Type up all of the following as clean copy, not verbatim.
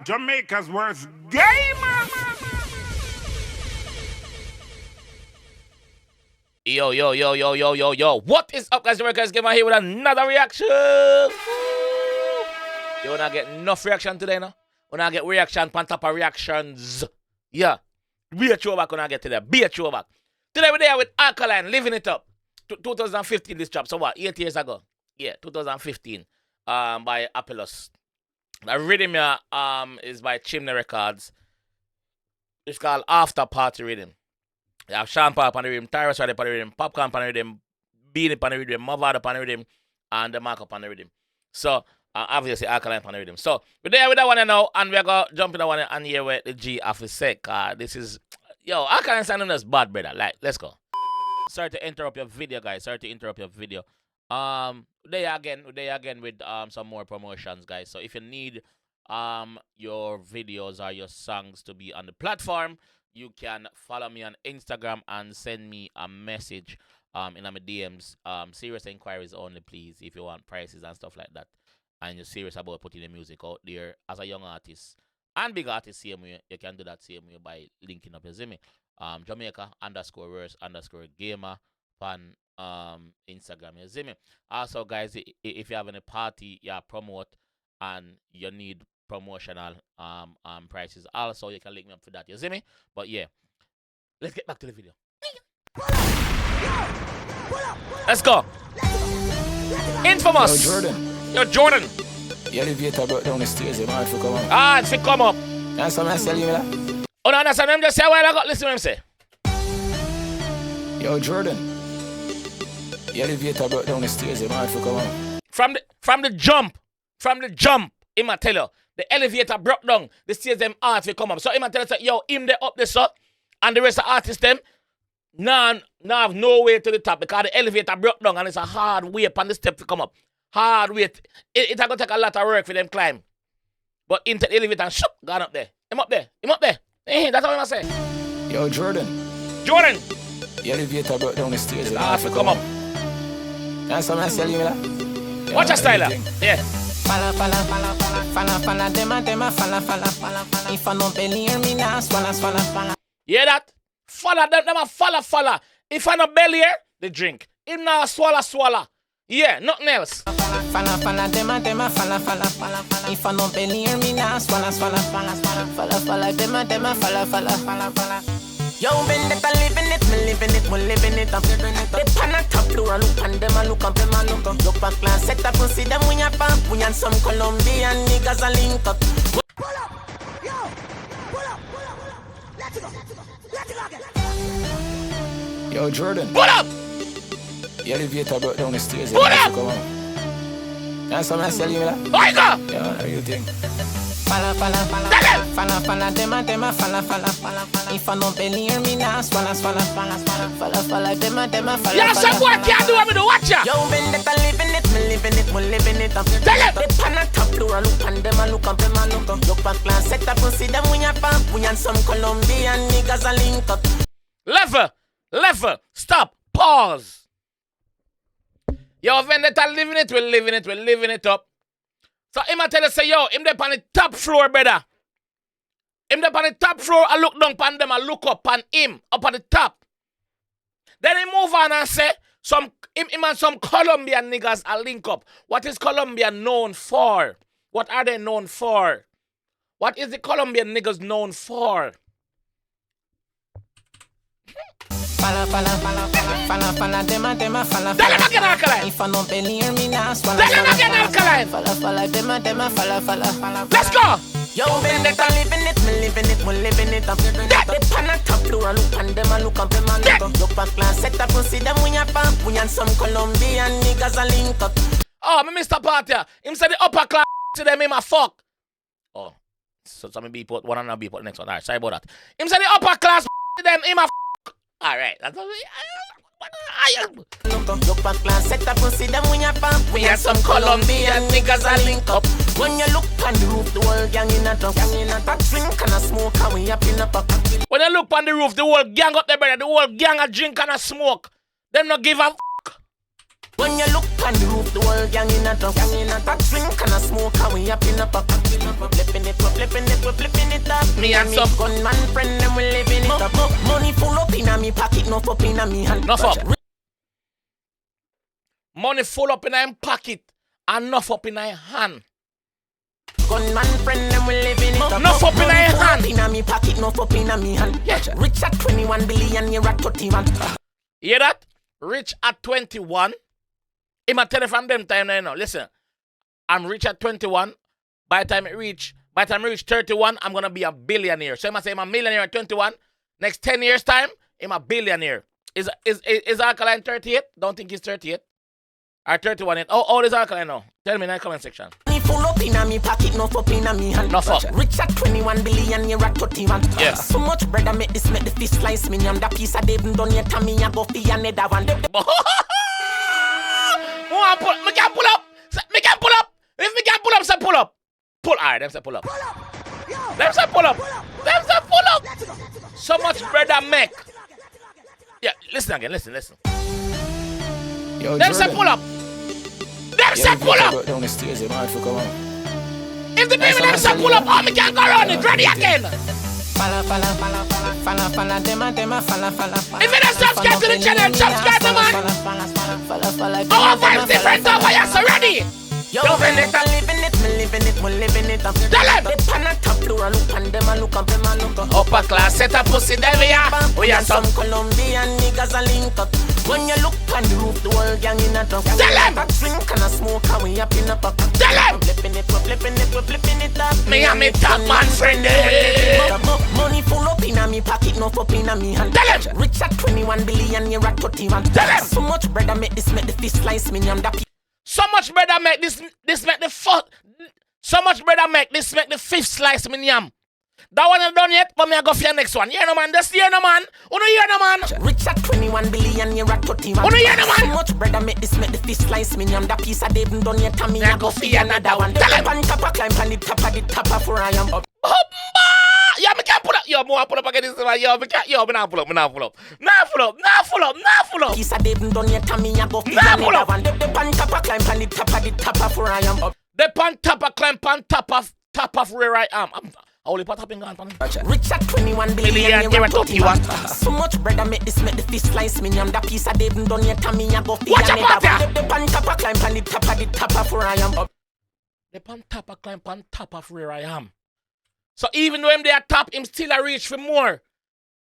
Jamaica's worst gamer. Yo. What is up, guys? Jamaica's Gamer here with another reaction. You wanna get enough reaction today, no? Wanna get reaction on top of reactions. Yeah. Be a throwback when I get to there. Be a throwback. Today we're there with Alkaline, living it up. 2015 this drop. So what? 8 years ago. Yeah, 2015. By Apollos. The Riddim is by Chimney Records. It's called After Party Riddim. You have Sean Paul on the rhythm, Tyrus on the rhythm, Popcorn on the rhythm, Beanie on the rhythm, Mavado on the rhythm, and the Markup on the rhythm. So, obviously, Alkaline on the rhythm. So, we're there with that one now, and we're going to jump in that one and here with the 𝐑𝐄𝐂𝐓𝐈𝐎𝐍. This is, Alkaline sounding us bad, brother. Like, let's go. Sorry to interrupt your video, guys. We're there again with some more promotions, guys. So, if you need your videos or your songs to be on the platform, you can follow me on Instagram and send me a message in my DMs. Serious inquiries only, please, if you want prices and stuff like that. And you're serious about putting the music out there as a young artist. And big artist, same way. You can do that same way by linking up, you see me? Jamaica_verse_gamer on Instagram, you see me? Also, guys, if you have any party you promote and you need promotional prices, also you can link me up for that, you see me? But yeah, let's get back to the video. Let's go. Infamous. Yo, Jordan. The elevator broke down the stairs, man, if you come up. If you come up. That's what I'm telling you, that. Oh, no, that's what I'm just saying. Well, I got listen to him say. Yo, Jordan. The elevator broke down the stairs, man, if you come up. From the jump, he might tell you, the elevator broke down, the stairs them art will come up. So he might tell you, yo, him they up this up, and the rest of the artists them, now have no way to the top because the elevator broke down and it's a hard way upon the step to come up. Hard way. It's going to take a lot of work for them climb. But into the elevator and shoop, gone up there. Him up there. That's what I say. Yo, Jordan. The elevator broke down the stairs. The art will come up. That's what I'm telling you, that. Watch your style, yeah. Falla, dem a falla. If I no belly hear me now, swalla. Hear that? Falla, them a falla. If I no belly hear, they drink. Him now swalla. Yeah, nothing else. Falla, dem a falla. If I no belly hear me now, swalla. Falla, dem a falla. Yo, vendetta living it, me living it up. They pan a top floor, look and them a look up, Look back class, set up and see them when you pump. We and some Colombian niggas a link up. Pull up, yo, pull up. Let's go again. Yo, Jordan. Pull up. The elevator broke down the stairs. Pull up. That's what I'm telling you, that. Why go? Yeah, what do you think? Falla, dem a falla. If I no belly hear me now, swalla. Falla, dem a falla. Yeah, some boy can't do what me do, watch ya. Yo, vendetta living it, me living it up. Tell him. They pan a top floor, look and them a look up. Look back class, set up and see them when you pump. We and some Colombian niggas a link up. Level, stop, pause. Yo, vendetta living it, we're living it up. So him a tell you say, yo, him dey on the top floor, brother. Him dey on the top floor, I look down pan them, I look up on him, up on the top. Then he move on and say, him and some Colombian niggas a link up. What is Colombia known for? What are they known for? What is the Colombian niggas known for? Falla, dem a falla. Tell him again, Alkaline. If I no belly hear me now, swalla. Tell him again, Alkaline. Falla, dem a falla. Let's go. Yo, vendetta living it, me living it up. They pan a top floor, look and them a look up, Look back class, set up and see them when you pump. We and some Colombian niggas a link up. Oh, me Mr. Party. Him say the upper class to them him a fuck. Oh, so some be put one and be put the next one. Alright, sorry about that. Him say the upper class to them him a fuck. Alright, that's what Look back class, set up and see them when you pump. We and some Colombian niggas a link up. When you look on the roof, the whole gang in a drunk. That drink and a smoke and we up in a pack. When you look on the roof, the whole gang up there, brother. The whole gang a drink and a smoke. Them not give a fuck. When you look on the roof, the whole gang in a drunk, that drink and a smoke, and we up in a pop. Flipping it, we're flipping it, we're flipping it up. Me and some gunman friend, them we living it up. Money full up in a me pocket, no up in a me hand. Enough up. Money full up in a pocket, and enough up in a hand. Gunman friend, them we living it up. Enough up in a hand. In a me pocket, no up in a me hand. Rich at 21 billion, you're at 31. Hear that? Rich at 21. I'm tell you from them time now. Listen, I'm rich at 21. By the time I reach 31, I'm gonna be a billionaire. So I say I'm a millionaire at 21. Next 10 years time, I'm a billionaire. Is Alkaline 38? Don't think he's 38. Or 31 yet. Oh, old is Alkaline now? Tell me in the comment section. Full up in a me pocket, no up in a me hand. No fuck. Rich at 21 billion, you're at 31. Yes. So much bread I make the fish slice me. That piece I didn't done yet, me I go for another one. Me can pull up. Me can pull up. If me can pull up, say pull up. Pull. Alright, them say pull up. Them say pull up. Them say pull up. So much bread I make. Yeah, listen again. Listen. Yo, Them say pull up. Them say pull up. Down the stairs, man, for come on. If the people them say pull up, oh, me can go around it. Ready again. Falla, dem a falla. If you don't subscribe to the channel, subscribe to man. Our vibes different over here, so ready. Yo, living it, me living it. Tell them. The pan at top floor, look and them a look up. Upper class, set up pussy, there we are. We are some Colombian niggas a link up. When you look on the roof, the whole gang in a drunk. Tell them. That drink and a smoke, and we up in a pop. Tell them. We're flipping it up. Me and me top man friendly. Money full up in a me pocket, no up in a me hand. Tell them. Rich at 21 billion, you're at 31. Tell them. So much bread I make this, make the fish slice me. So much bread I make this make the fuck. So much bread I make this make the fifth slice me yam. That one I'm done yet, but me I go for your next one. Yeah, no man, just hear no man. Uno hear no man. Rich at 21 billion, you're at 31. Uno hear no man. So much bread I make this make the fish slice me yam. That piece I didn't done yet, me I go for another one. Tell him. Pan top a climb on the top of where I am. Yeah, me can't pull up. Yo, more pull up again this one. Yo, me can't. Yo, me not pull up. Nah pull up. Piece I didn't done yet, me I go for another one. The pan top a climb on the top of where I am. The pan top a climb on top of where I am. I only put up in gun. Rich at 21 billion, you're at 31. So much bread I make this make the fish slice me. That piece I didn't done yet, me I go for another one. The pan top a climb on the top of where I am. The pan top a climb on top of where I am. So even though him they are top, him still a reach for more.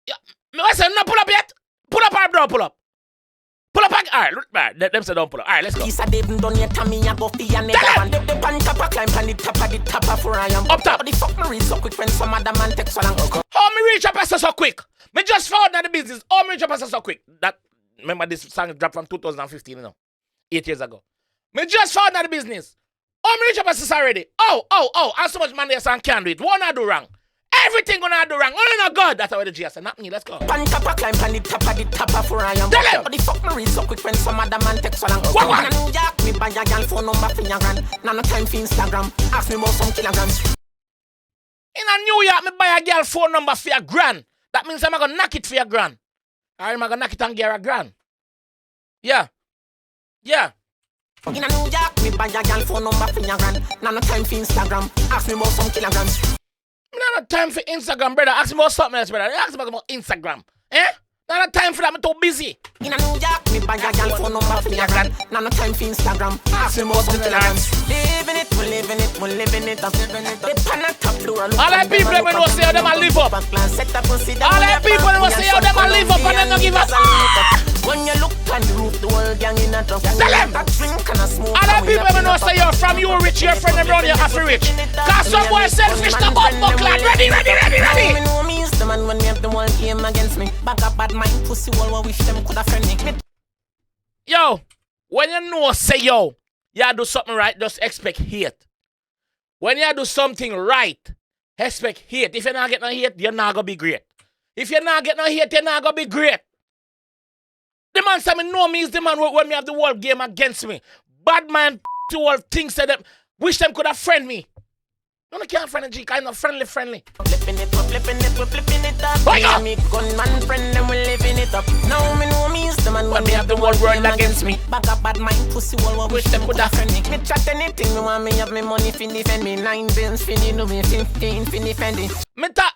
Yeah, I said no pull up yet. Pull up or don't pull up. Pull up. Alright, look back. Them say don't pull up. Alright, let's go. Piece I didn't done yet, me I go for another one. The pan top a climb on the top of where I am. Up top. But the fuck me reach so quick when some other man takes so long. How me reach up so quick? Me just found out the business. How me reach up so quick? That remember this song dropped from 2015, you know, 8 years ago. Me just found out the business. Oh, me reach up as already. Oh, and so much man there and can't do it. What I do wrong? Everything gonna do wrong. Oh, no, God. That's how the G said. Not me. Let's go. Pan top a climb on the top of where I am. Tell him. But the fuck me reach so quick when some other man takes so long. What one? In New York, me buy a girl phone number for your grand. Now no time for Instagram. Ask me about some kilograms. In a New York, me buy a girl phone number for your grand. That means I'm gonna knock it for your grand. Or I'm gonna knock it and get her a grand. Yeah. In a New York, me buy a girl phone number for your grand. Now no time for Instagram. Ask me about some kilograms. Not no time for Instagram, brother. Ask me about something else, brother. Ask me about Instagram. Not no time for that. I'm too busy. In a New York, me buy a girl phone number for your grand. Now no time for Instagram. Ask me about some kilograms. Living it. The pan at top floor. All them people that know say how them a live up. All them people that say how them a live up and them no give a fuck. When you look on the roof, the whole gang in a drunk. Tell them. That drink and a smoke. All them people that know say you're from you rich, your friend around you have to rich. Cause some boy selfish to go buckland. Ready. Me know me is the man when me have the whole game against me. Back up bad mind pussy all what wish them could have friend me. Yo, when you know say yo, you do something right, just expect hate. When you do something right, expect hate. If you not get no hate, you're not gonna be great. If you not get no hate, you're not gonna be great. The man say me know me is the man when me have the whole game against me. Bad man to all things that them wish them could have friend me. No, I can't friend a G, I'm not friendly. flipping it, we're flipping it, we're flipping it up. Me and me gunman friend, them we living it up. Now me know me is the man when me have the whole world against me. Back up bad mind, pussy wall, wish them could have friend me. Me chat anything, me want me have me money fin defend me. 9 bills fin you know me, 15 fin defend it. Me talk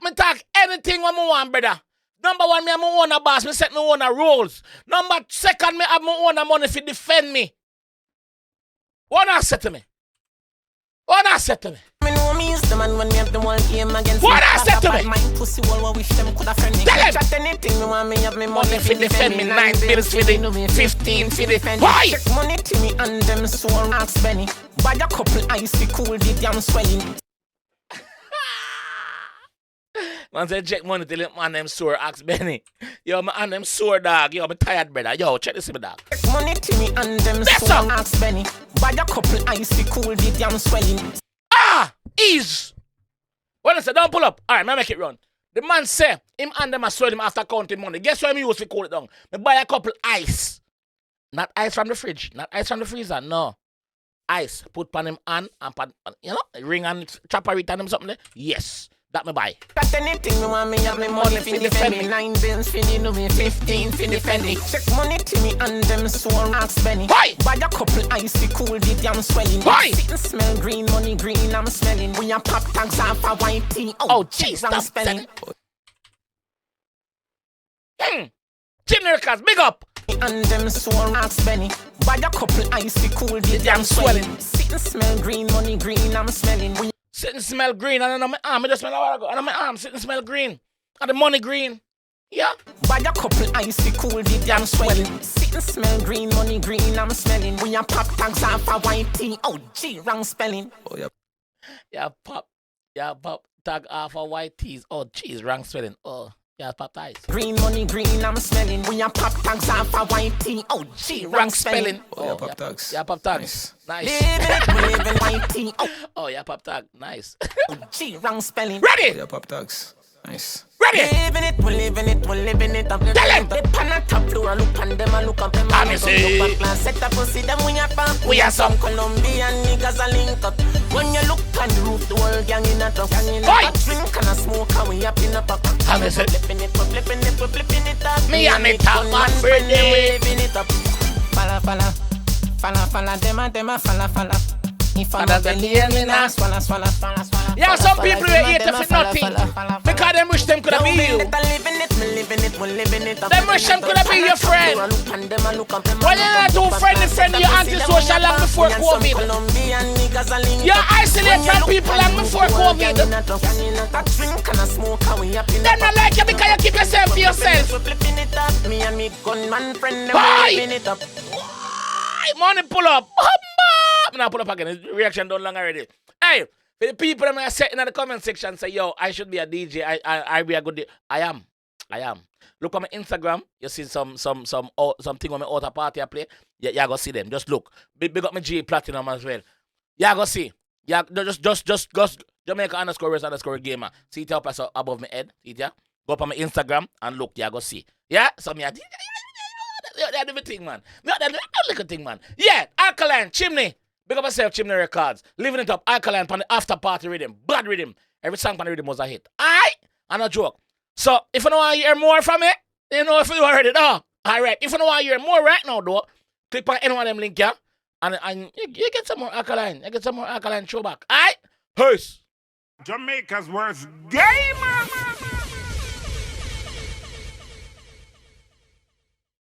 anything when me want, brother. Number one, me have my own boss, me set my own rules. Number second, me have my own money fi defend me. What I said to me? What I said to me? Me know me is the man when me have the whole game against what me. I said to me? Mind pussy wall, wish them could have friend me. Tell him. Chat anything, me want me have me money fi defend me. 9 bills fi the 15 fi defend me. Why? Check money to me and them sore ask Benny. Buy a couple ice to cool the damn swelling. Man say check money till him man them sore ask Benny. Yo, my hand them sore dog. Yo, me tired brother. Yo, check this me dog. Check money to me and them sore ask Benny. Buy a couple ice to cool the damn swelling. Ease. When I say don't pull up, alright, me make it run. The man say him and them a swell him after counting money. Guess what me use to cool it down? Me buy a couple ice. Not ice from the fridge, not ice from the freezer, no. Ice. Put pan him on and pan, you know, ring and chopper it and him something there. Yes. That me buy. Got anything you want me have me money fin defend me. 9 bills fin you know me, 15 fin defend me. Check money to me and them sore ask Benny. Why? Buy a couple ice to cool the damn swelling. Why? Sit and smell green, money green I'm smelling. We a pop tags off a white tea. Oh jeez, I'm spelling. JAMAICA'S, big up. And them sore ask Benny. Buy a couple ice to cool the damn swelling. Sit and smell green, money green I'm smelling. We sit and smell green, and on my arm, I just smell a while ago. And on my arm, sit and smell green. And the money green. Yeah. Buy a couple ice to cool the damn swelling. Sit and smell green, money green I'm smelling. We a pop tags off a white tea. Oh gee, wrong spelling. Oh, yeah. Yeah, pop tag off of white tees. Oh jeez, wrong spelling. Oh, yeah, pop ties. Green money green I'm smelling. We a pop tags off a white tea. Oh gee, wrong spelling. Oh, yeah, pop tags. Yeah, pop tags. Nice. We live in white tea. Oh yeah, pop tag. Nice. Oh gee, wrong spelling. Ready? Oh, yeah, pop tags. Nice. Ready? We living it, we living it up. Tell him. They pan a top floor, look on them and look up them. Let me see. Set up, see them we are pop. We are some Colombian niggas a link up. When you look on the roof, the whole gang in a truck. Oi! Drink and a smoke and we up in a pop. Let me see. We're flipping it up. Me and me top man, we Riddim. living it up. Falla, dem a falla. If I'm not belly, me nah swalla. Yeah, some people hate it for nothing. Because them wish them could have been you. Them wish them could have been your friend. When you're not too friendly, you're antisocial long before COVID. You're isolated from people long before COVID. Them not like you because you keep yourself to yourself. Why? Money pull up. I'm not pull up again. The reaction done long already. Hey, for the people that are sitting in the comment section say, yo, I should be a DJ. I be a good DJ. I am. Look on my Instagram. You see something on my auto party I play. Yeah, go see them. Just look. Big up my G Platinum as well. Yeah, go see. Yeah, just Jamaica_race_gamer. See it up above my head. See it, yeah? Go up on my Instagram and look. Yeah, go see. Yeah? So me that's the thing, man. That's the little thing, man. Yeah, Alkaline, Chimney. Big up yourself, Chimney Records. Living it up, Alkaline, on the after party Riddim. Bad Riddim. Every song on the Riddim was a hit. Aight? And a joke. So, if you don't want to hear more from me, you know if you already know. Alright, if you don't want to hear more right now, though, click on any one of them link, yeah? And you get some more Alkaline. You get some more Alkaline throwback. Aight? Peace. Jamaica's worst gamer.